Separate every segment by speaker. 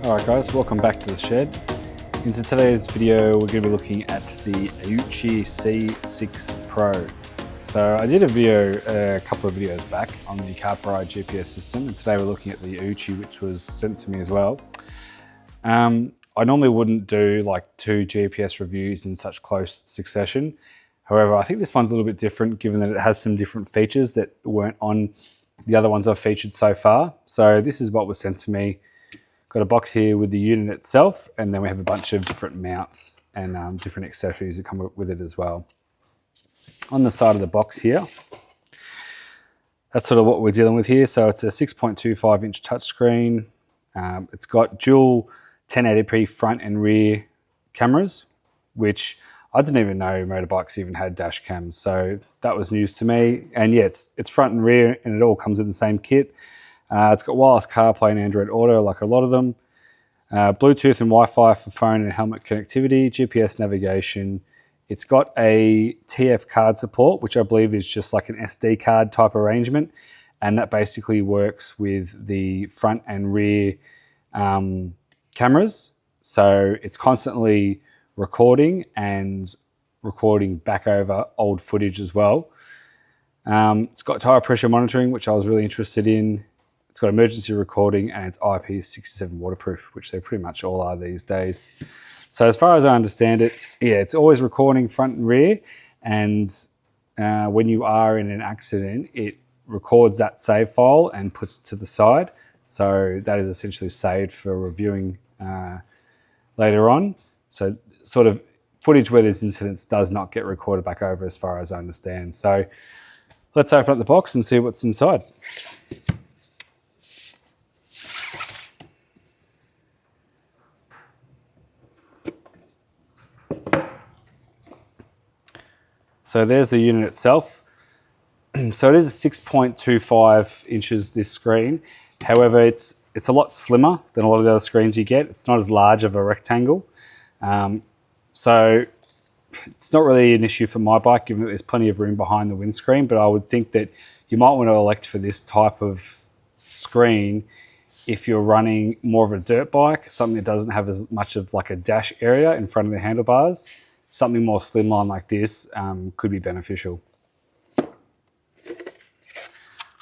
Speaker 1: Alright guys, welcome back to the shed. Into today's video we're going to be looking at the Aoocci C6 Pro. So I did a video a couple of videos back on the Carparide GPS system, and today we're looking at the Aoocci, which was sent to me as well. I normally wouldn't do like 2 GPS reviews in such close succession. However, I think this one's a little bit different given that it has some different features that weren't on the other ones I've featured so far. So this is what was sent to me. Got a box here with the unit itself, and then we have a bunch of different mounts and different accessories that come with it as well. On the side of the box here, that's sort of what we're dealing with here. So it's a 6.25 inch touchscreen. It's got dual 1080p front and rear cameras, which I didn't even know motorbikes even had dash cams. So that was news to me. And yeah, it's front and rear, and it all comes in the same kit. It's got wireless CarPlay and Android Auto like a lot of them. Bluetooth and Wi-Fi for phone and helmet connectivity, GPS navigation. It's got a TF card support, which I believe is just like an SD card type arrangement. And that basically works with the front and rear cameras. So it's constantly recording and recording back over old footage as well. It's got tire pressure monitoring, which I was really interested in. It's got emergency recording, and it's IP67 waterproof, which they pretty much all are these days. So as far as I understand it, yeah, it's always recording front and rear, and when you are in an accident, it records that save file and puts it to the side. So that is essentially saved for reviewing later on. So sort of footage where there's incidents does not get recorded back over as far as I understand. So let's open up the box and see what's inside. So there's the unit itself. So it is 6.25 inches, this screen. However, it's a lot slimmer than a lot of the other screens you get. It's not as large of a rectangle. So it's not really an issue for my bike, given that there's plenty of room behind the windscreen, but I would think that you might want to elect for this type of screen if you're running more of a dirt bike, something that doesn't have as much of like a dash area in front of the handlebars. Something more slimline like this could be beneficial.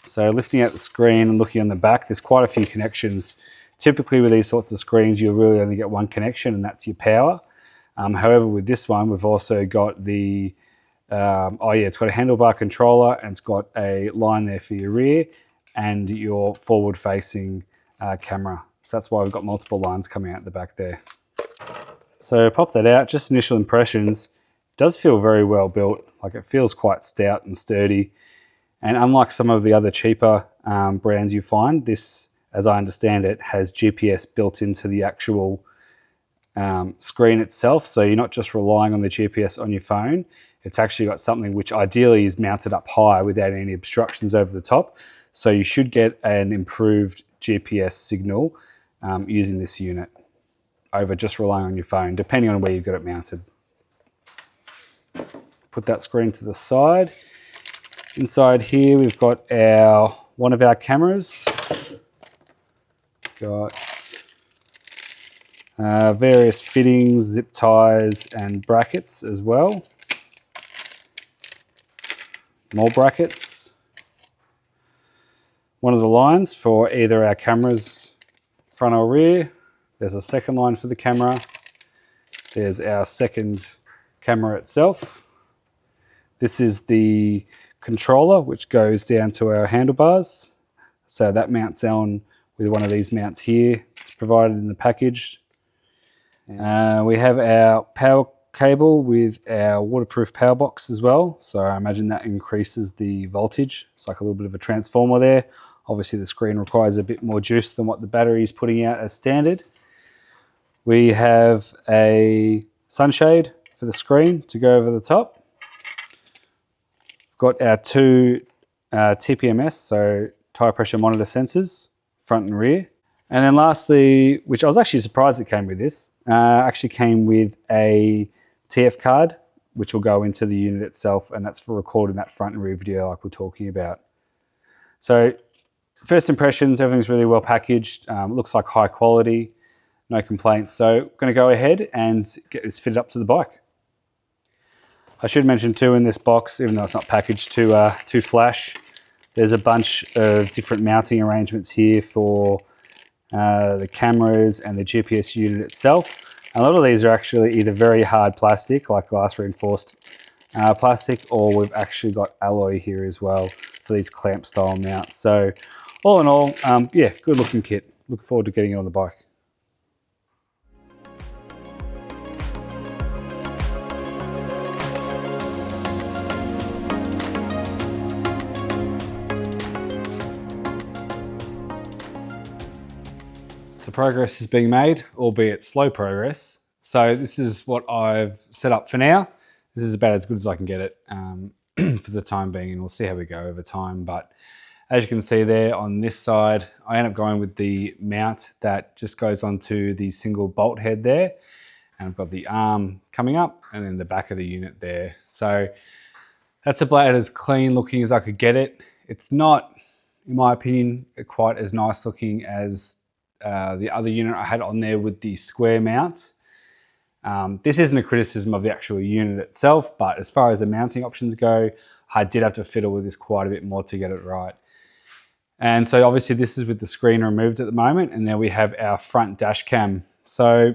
Speaker 1: So lifting out the screen and looking on the back, there's quite a few connections. Typically with these sorts of screens, you'll really only get one connection, and that's your power. However, with this one, we've also got the, it's got a handlebar controller, and it's got a line there for your rear and your forward-facing camera. So that's why we've got multiple lines coming out the back there. So pop that out, just initial impressions. It does feel very well built, like it feels quite stout and sturdy. And unlike some of the other cheaper brands you find, this, as I understand it, has GPS built into the actual screen itself. So you're not just relying on the GPS on your phone. It's actually got something which ideally is mounted up high without any obstructions over the top. So you should get an improved GPS signal using this unit over just relying on your phone, depending on where you've got it mounted. Put that screen to the side. Inside here, we've got one of our cameras. Got various fittings, zip ties, and brackets as well. More brackets. One of the lines for either our cameras, front or rear. There's a second line for the camera. There's our second camera itself. This is the controller, which goes down to our handlebars. So that mounts on with one of these mounts here. It's provided in the package. We have our power cable with our waterproof power box as well. So I imagine that increases the voltage. It's like a little bit of a transformer there. Obviously the screen requires a bit more juice than what the battery is putting out as standard. We have a sunshade for the screen to go over the top. We've got our 2 TPMS, so tire pressure monitor sensors, front and rear. And then lastly, which I was actually surprised it came with this, actually came with a TF card, which will go into the unit itself, and that's for recording that front and rear video like we're talking about. So first impressions, everything's really well packaged. It looks like high quality. no complaints. So I'm going to go ahead and get this fitted up to the bike. I should mention too, in this box, even though it's not packaged to flash, there's a bunch of different mounting arrangements here for the cameras and the GPS unit itself. A lot of these are actually either very hard plastic, like glass reinforced plastic, or we've actually got alloy here as well for these clamp style mounts. So all in all, yeah, good looking kit. Looking forward to getting it on the bike. So progress is being made, albeit slow progress. So this is what I've set up for now. This is about as good as I can get it for the time being, and we'll see how we go over time. But as you can see there on this side, I end up going with the mount that just goes onto the single bolt head there. And I've got the arm coming up and then the back of the unit there. So that's about as clean looking as I could get it. It's not, in my opinion, quite as nice looking as the other unit I had on there with the square mounts. This isn't a criticism of the actual unit itself, but as far as the mounting options go, I did have to fiddle with this quite a bit more to get it right. And so obviously this is with the screen removed at the moment, and then we have our front dash cam. So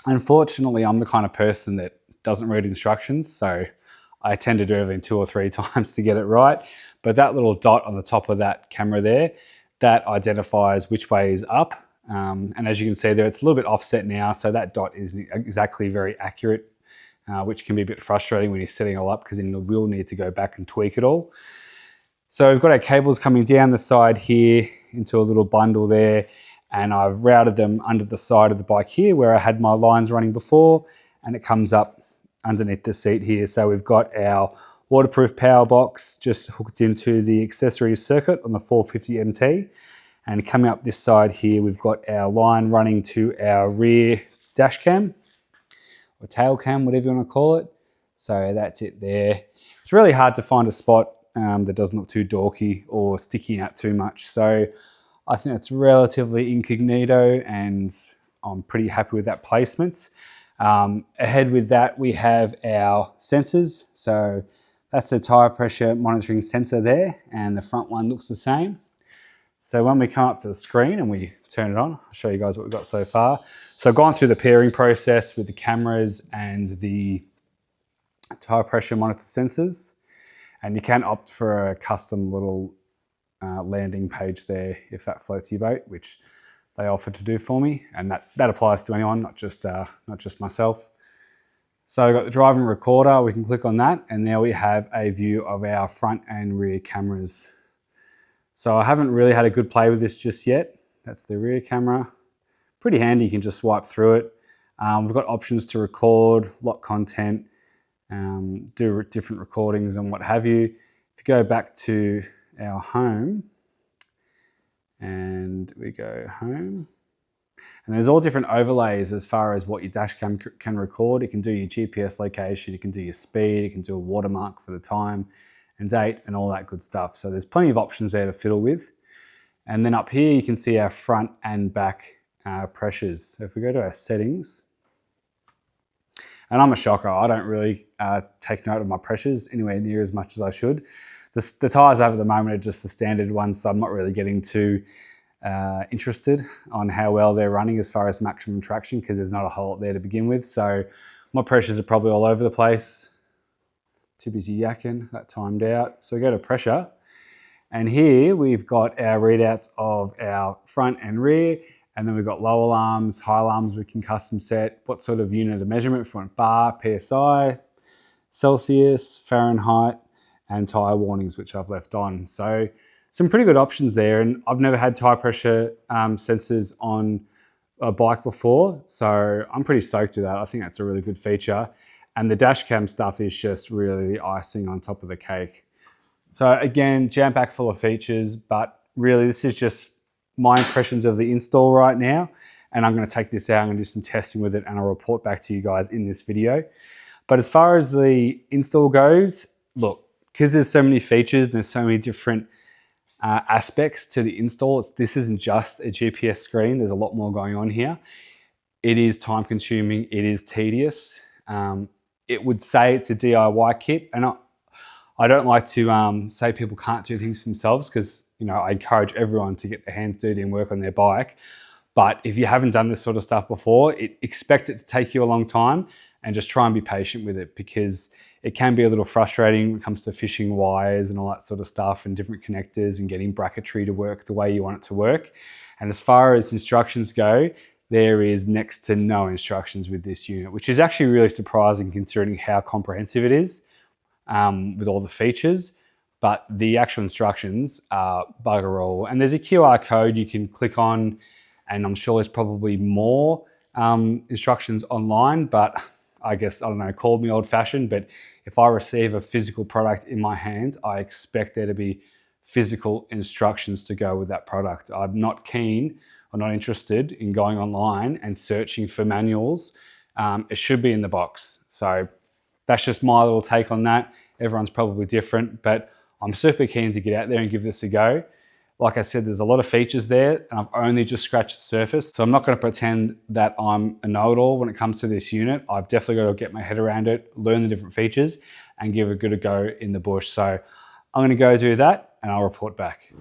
Speaker 1: unfortunately, I'm the kind of person that doesn't read instructions, so I tend to do everything 2 or 3 times to get it right. But that little dot on the top of that camera there, that identifies which way is up. And as you can see there, it's a little bit offset now, so that dot isn't exactly very accurate, which can be a bit frustrating when you're setting it all up, because then you will need to go back and tweak it all. So we've got our cables coming down the side here into a little bundle there, and I've routed them under the side of the bike here where I had my lines running before, and it comes up underneath the seat here. So we've got our waterproof power box just hooked into the accessories circuit on the 450 MT. And coming up this side here, we've got our line running to our rear dash cam, or tail cam, whatever you want to call it. So that's it there. It's really hard to find a spot that doesn't look too dorky or sticking out too much. So I think it's relatively incognito, and I'm pretty happy with that placement. Ahead with that, we have our sensors. So that's the tire pressure monitoring sensor there, and the front one looks the same. So when we come up to the screen and we turn it on, I'll show you guys what we've got so far. So I've gone through the pairing process with the cameras and the tire pressure monitor sensors, and you can opt for a custom little landing page there if that floats your boat, which they offered to do for me, and that applies to anyone, not just myself. So I've got the driving recorder, we can click on that, and now we have a view of our front and rear cameras. So I haven't really had a good play with this just yet. That's the rear camera. Pretty handy, you can just swipe through it. We've got options to record, lock content, do different recordings and what have you. If you go back to our home, and we go home, and there's all different overlays as far as what your dash cam can record. It can do your GPS location, it can do your speed, it can do a watermark for the time and date and all that good stuff. So there's plenty of options there to fiddle with. And then up here you can see our front and back pressures. So if we go to our settings, and I'm a shocker, I don't really take note of my pressures anywhere near as much as I should. The tyres I have at the moment are just the standard ones, so I'm not really getting too interested on how well they're running as far as maximum traction, because there's not a whole lot there to begin with. So my pressures are probably all over the place. Too busy yakking, that timed out. So we go to pressure, and here we've got our readouts of our front and rear, and then we've got low alarms, high alarms we can custom set, what sort of unit of measurement, if we want bar, PSI, Celsius, Fahrenheit, and tyre warnings, which I've left on. So some pretty good options there, and I've never had tyre pressure sensors on a bike before, so I'm pretty stoked with that. I think that's a really good feature, and the dash cam stuff is just really the icing on top of the cake. So again, jam-packed full of features, but really this is just my impressions of the install right now, and I'm going to take this out and do some testing with it, and I'll report back to you guys in this video. But as far as the install goes, look, because there's so many features and there's so many different aspects to the install, this isn't just a GPS screen, there's a lot more going on here. It is time consuming, it is tedious. It would say it's a DIY kit, and I don't like to say people can't do things for themselves, because I encourage everyone to get their hands dirty and work on their bike. But if you haven't done this sort of stuff before, expect it to take you a long time, and just try and be patient with it, because it can be a little frustrating when it comes to fishing wires and all that sort of stuff, and different connectors and getting bracketry to work the way you want it to work. And as far as instructions go, there is next to no instructions with this unit, which is actually really surprising considering how comprehensive it is with all the features. But the actual instructions are bugger all. And there's a QR code you can click on, and I'm sure there's probably more instructions online, but I guess, I don't know, call me old fashioned, but if I receive a physical product in my hands, I expect there to be physical instructions to go with that product. I'm not keen or not interested in going online and searching for manuals. It should be in the box. So that's just my little take on that. Everyone's probably different, but I'm super keen to get out there and give this a go. Like I said, there's a lot of features there, and I've only just scratched the surface. So I'm not going to pretend that I'm a know-it-all when it comes to this unit. I've definitely got to get my head around it, learn the different features, and give it a good go in the bush. So I'm going to go do that, and I'll report back.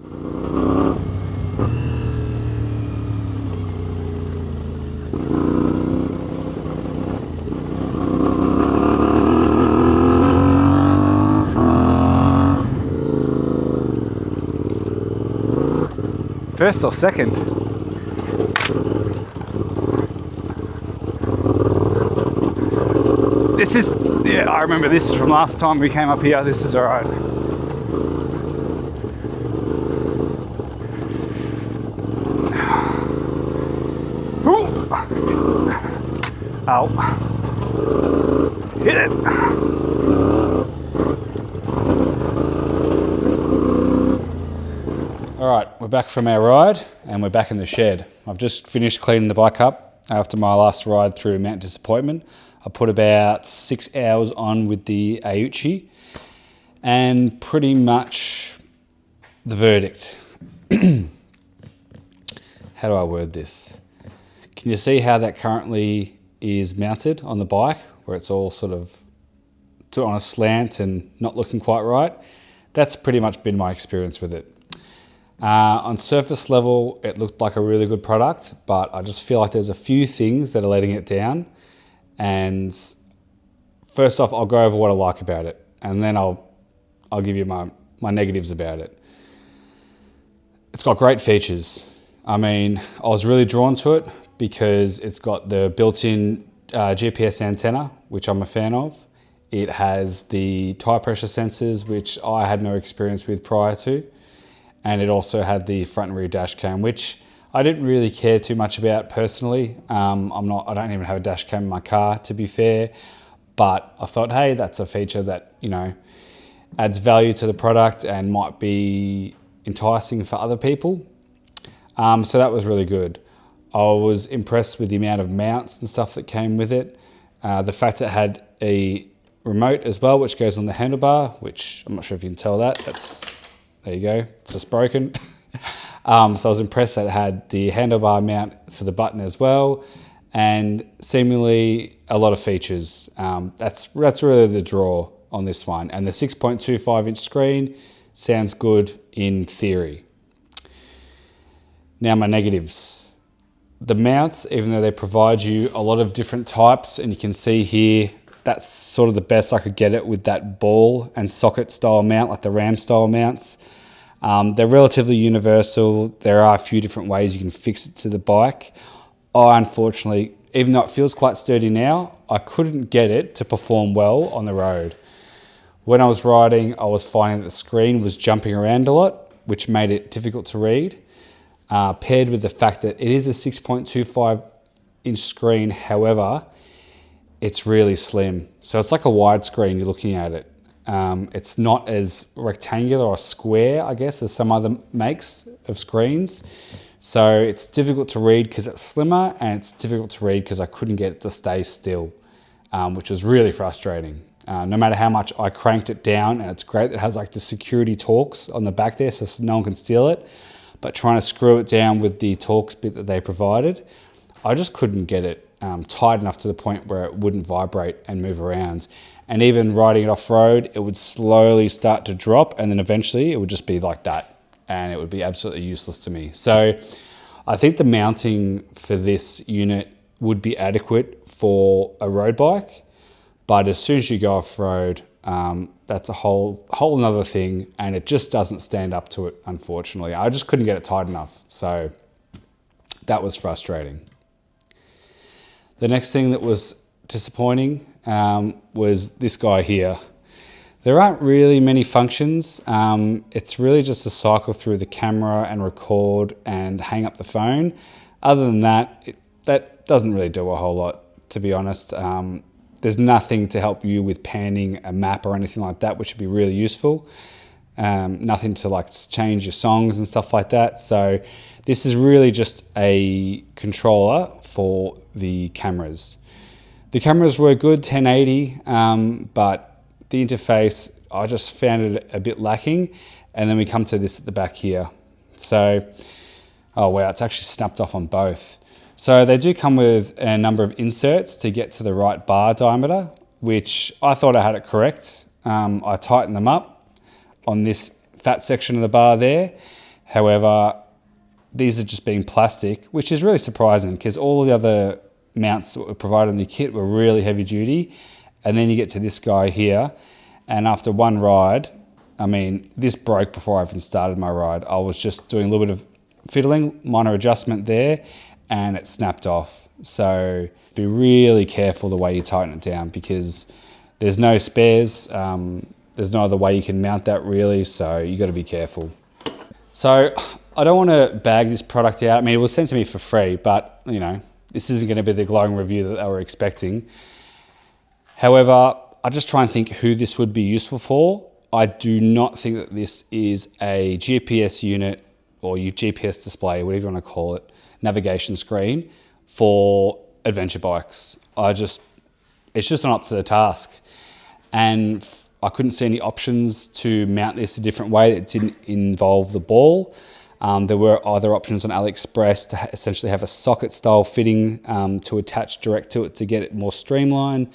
Speaker 1: First or second? This is, yeah, I remember this from last time we came up here. This is all right. Ooh. Ow. Hit it. All right, we're back from our ride, and we're back in the shed. I've just finished cleaning the bike up after my last ride through Mount Disappointment. I put about 6 hours on with the Aoocci, and pretty much the verdict. How do I word this? Can you see how that currently is mounted on the bike, where it's all sort of on a slant and not looking quite right? That's pretty much been my experience with it. On surface level, it looked like a really good product, but I just feel like there's a few things that are letting it down. And first off, I'll go over what I like about it, and then I'll give you my negatives about it. It's got great features. I mean, I was really drawn to it because it's got the built-in GPS antenna, which I'm a fan of. It has the tire pressure sensors, which I had no experience with prior to. And it also had the front and rear dash cam, which I didn't really care too much about personally. I don't even have a dash cam in my car, to be fair. But I thought, hey, that's a feature that, adds value to the product and might be enticing for other people. So that was really good. I was impressed with the amount of mounts and stuff that came with it. The fact that it had a remote as well, which goes on the handlebar, which I'm not sure if you can tell that. There you go, it's just broken. So I was impressed that it had the handlebar mount for the button as well, and seemingly a lot of features. That's really the draw on this one. And the 6.25 inch screen sounds good in theory. Now my negatives. The mounts, even though they provide you a lot of different types, and you can see here, that's sort of the best I could get it with that ball and socket style mount, like the RAM style mounts. They're relatively universal. There are a few different ways you can fix it to the bike. I unfortunately, even though it feels quite sturdy now, I couldn't get it to perform well on the road. When I was riding, I was finding that the screen was jumping around a lot, which made it difficult to read. Paired with the fact that it is a 6.25 inch screen, however, it's really slim. So it's like a widescreen, you're looking at it. It's not as rectangular or square, I guess, as some other makes of screens. So it's difficult to read because it's slimmer, and it's difficult to read because I couldn't get it to stay still, which was really frustrating. No matter how much I cranked it down, and it's great that it has like the security Torx on the back there so no one can steal it, but trying to screw it down with the Torx bit that they provided, I just couldn't get it tight enough to the point where it wouldn't vibrate and move around. And even riding it off-road, it would slowly start to drop, and then eventually it would just be like that, and it would be absolutely useless to me. So I think the mounting for this unit would be adequate for a road bike, but as soon as you go off-road, that's a whole another thing, and it just doesn't stand up to it, unfortunately. I just couldn't get it tight enough, so that was frustrating. The next thing that was disappointing was this guy here. There aren't really many functions. It's really just to cycle through the camera and record and hang up the phone. Other than that, that doesn't really do a whole lot, to be honest. There's nothing to help you with panning a map or anything like that, which would be really useful. Nothing to like change your songs and stuff like that. So this is really just a controller for the cameras. The cameras were good, 1080, but the interface, I just found it a bit lacking. And then we come to this at the back here. So, oh wow, it's actually snapped off on both. So they do come with a number of inserts to get to the right bar diameter, which I thought I had it correct. I tightened them up on this fat section of the bar there. However, these are just being plastic, which is really surprising because all the other mounts that were provided in the kit were really heavy duty. And then you get to this guy here, and after one ride, I mean, this broke before I even started my ride. I was just doing a little bit of fiddling, minor adjustment there, and it snapped off. So be really careful the way you tighten it down, because there's no spares. There's no other way you can mount that really, so you got to be careful. So I don't want to bag this product out. I mean, it was sent to me for free, but you know, this isn't going to be the glowing review that they were expecting. However, I just try and think who this would be useful for. I do not think that this is a GPS unit or your GPS display, whatever you want to call it, navigation screen for adventure bikes. It's just not up to the task. And I couldn't see any options to mount this a different way that didn't involve the ball. There were other options on AliExpress to essentially have a socket style fitting to attach direct to it to get it more streamlined.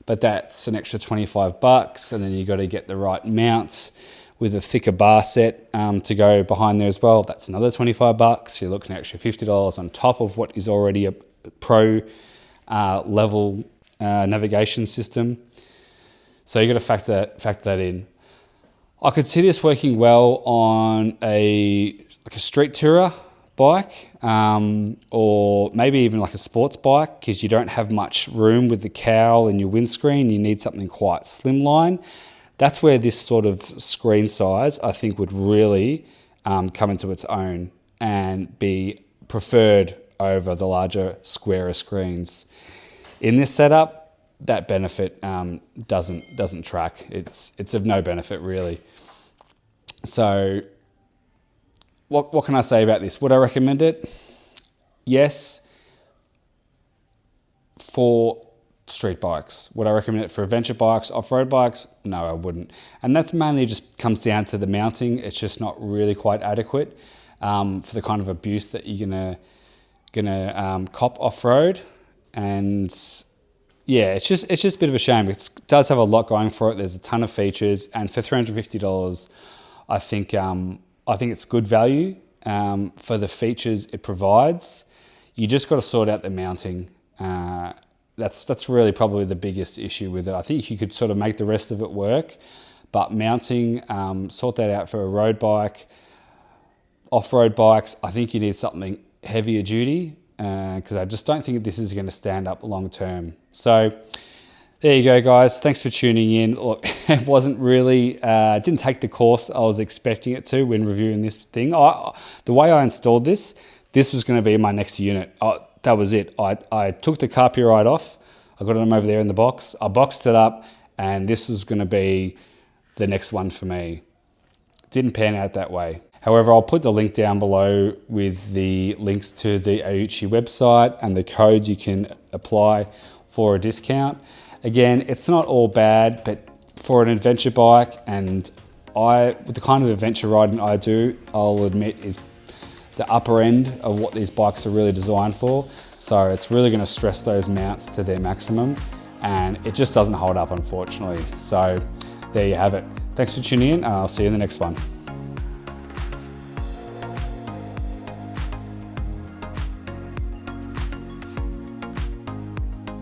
Speaker 1: But that's an extra $25, and then you got to get the right mounts with a thicker bar set to go behind there as well. That's another $25. You're looking at extra $50 on top of what is already a pro level navigation system. So you got to factor that in. I could see this working well on a street tourer bike, or maybe even like a sports bike, because you don't have much room with the cowl and your windscreen. You need something quite slimline. That's where this sort of screen size, I think, would really come into its own and be preferred over the larger, squarer screens. In this setup, that benefit doesn't track. It's of no benefit really. So what can I say about this? Would I recommend it? Yes, for street bikes. Would I recommend it for adventure bikes, off-road bikes? No, I wouldn't. And that's mainly just comes down to the mounting. It's just not really quite adequate for the kind of abuse that you're gonna cop off-road. And yeah, it's just a bit of a shame. It does have a lot going for it. There's a ton of features, and for $350, I think it's good value for the features it provides. You just got to sort out the mounting. That's really probably the biggest issue with it. I think you could sort of make the rest of it work, but mounting, sort that out for a road bike. Off-road bikes, I think you need something heavier duty, because I just don't think this is going to stand up long term. So there you go, guys. Thanks for tuning in. Look, it wasn't really, didn't take the course I was expecting it to when reviewing this thing. The way I installed this was going to be my next unit. That was it. I took the copyright off. I got them over there in the box. I boxed it up, and this was going to be the next one for me. Didn't pan out that way. However, I'll put the link down below with the links to the Aoocci website and the codes you can apply for a discount. Again, it's not all bad, but for an adventure bike, and with the kind of adventure riding I do, I'll admit is the upper end of what these bikes are really designed for. So it's really going to stress those mounts to their maximum, and it just doesn't hold up, unfortunately. So there you have it. Thanks for tuning in. I'll see you in the next one.